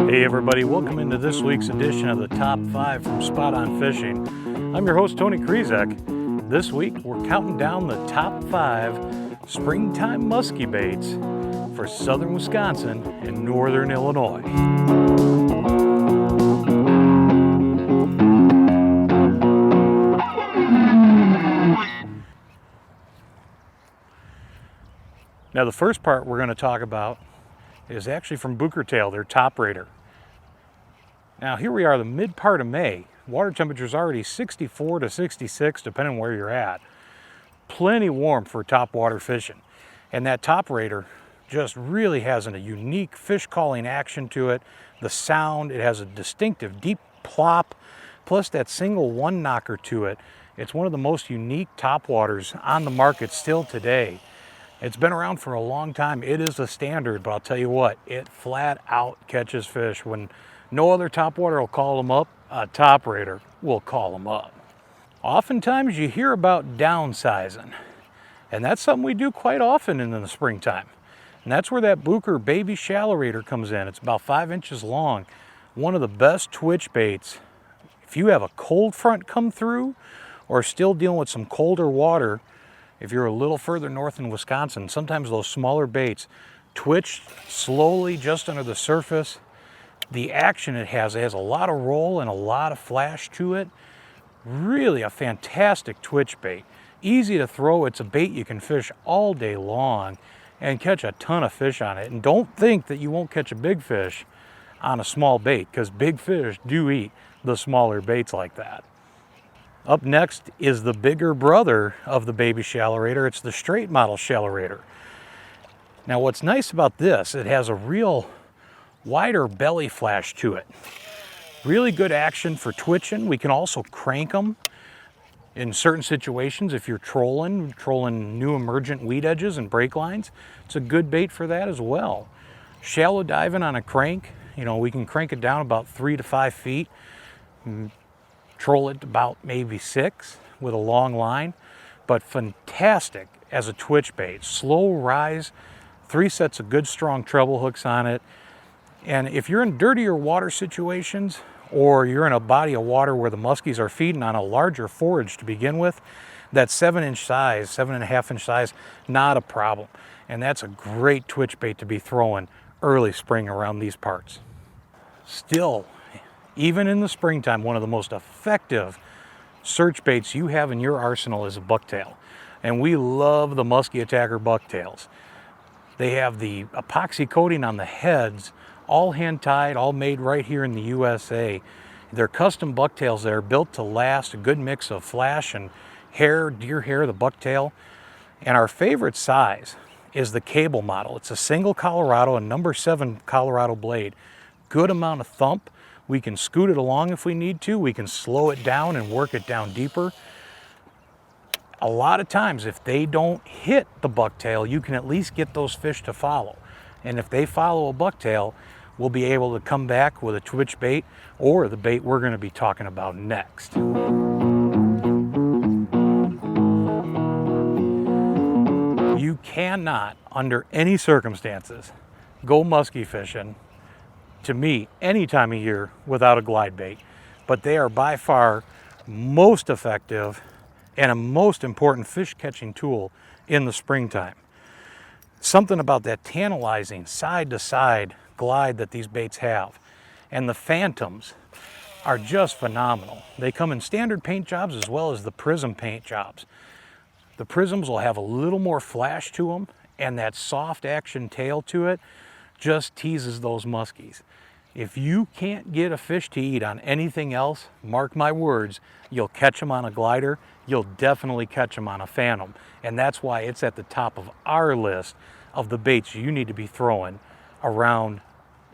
Hey everybody, welcome into this week's edition of the Top 5 from Spot On Fishing. I'm your host, Tony Krizek. This week, we're counting down the top 5 springtime muskie baits for southern Wisconsin and northern Illinois. Now the first part we're going to talk about is actually from Bucher tail, their top rater. Now here we are, the mid part of May. Water temperature is already 64 to 66, depending on where you're at. Plenty warm for top water fishing. And that top rater just really has a unique fish calling action to it. The sound, it has a distinctive deep plop, plus that single one knocker to it. It's one of the most unique top waters on the market still today. It's been around for a long time. It is a standard, but I'll tell you what, it flat out catches fish. When no other topwater will call them up, a top rater will call them up. Oftentimes you hear about downsizing, and that's something we do quite often in the springtime. And that's where that Bucher baby shallow rater comes in. It's about 5 inches long. One of the best twitch baits. If you have a cold front come through or still dealing with some colder water, if you're a little further north in Wisconsin, sometimes those smaller baits twitch slowly just under the surface. The action it has a lot of roll and a lot of flash to it. Really a fantastic twitch bait. Easy to throw. It's a bait you can fish all day long and catch a ton of fish on it. And don't think that you won't catch a big fish on a small bait, because big fish do eat the smaller baits like that. Up next is the bigger brother of the baby shallow rater. It's the straight model shallow rater. Now what's nice about this, it has a real wider belly flash to it. Really good action for twitching. We can also crank them in certain situations if you're trolling new emergent weed edges and break lines. It's a good bait for that as well. Shallow diving on a crank, we can crank it down about 3 to 5 feet. Troll it about maybe 6 with a long line, but fantastic as a twitch bait. Slow rise, 3 sets of good strong treble hooks on it. And if you're in dirtier water situations, or you're in a body of water where the muskies are feeding on a larger forage to begin with, that 7-inch size, 7.5-inch size, not a problem. And that's a great twitch bait to be throwing early spring around these parts. Still, even in the springtime, one of the most effective search baits you have in your arsenal is a bucktail. And we love the Muskie Attacker bucktails. They have the epoxy coating on the heads, all hand tied, all made right here in the USA. They're custom bucktails that are built to last, a good mix of flash and hair, deer hair, the bucktail. And our favorite size is the cable model. It's a single Colorado, a number 7 Colorado blade. Good amount of thump. We can scoot it along if we need to. We can slow it down and work it down deeper. A lot of times, if they don't hit the bucktail, you can at least get those fish to follow. And if they follow a bucktail, we'll be able to come back with a twitch bait or the bait we're going to be talking about next. You cannot, under any circumstances, go muskie fishing, to me, any time of year without a glide bait. But they are by far most effective and a most important fish catching tool in the springtime. Something about that tantalizing side to side glide that these baits have. And the phantoms are just phenomenal. They come in standard paint jobs as well as the prism paint jobs. The prisms will have a little more flash to them, and that soft action tail to it just teases those muskies. If you can't get a fish to eat on anything else, mark my words, you'll catch them on a glider, you'll definitely catch them on a phantom. And that's why it's at the top of our list of the baits you need to be throwing around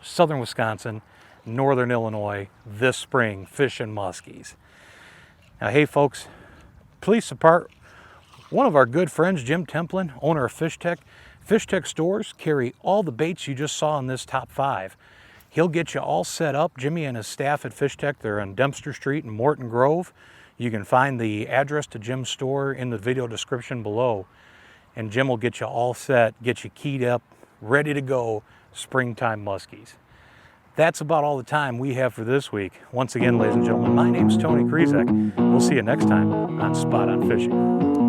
southern Wisconsin, northern Illinois this spring, fishing muskies. Now, hey folks, please support one of our good friends, Jim Templin, owner of FishTech. FishTech stores carry all the baits you just saw in this top 5. He'll get you all set up. Jimmy and his staff at FishTech, they're on Dempster Street in Morton Grove. You can find the address to Jim's store in the video description below. And Jim will get you all set, get you keyed up, ready to go springtime muskies. That's about all the time we have for this week. Once again, ladies and gentlemen, my name's Tony Krizek. We'll see you next time on Spot On Fishing.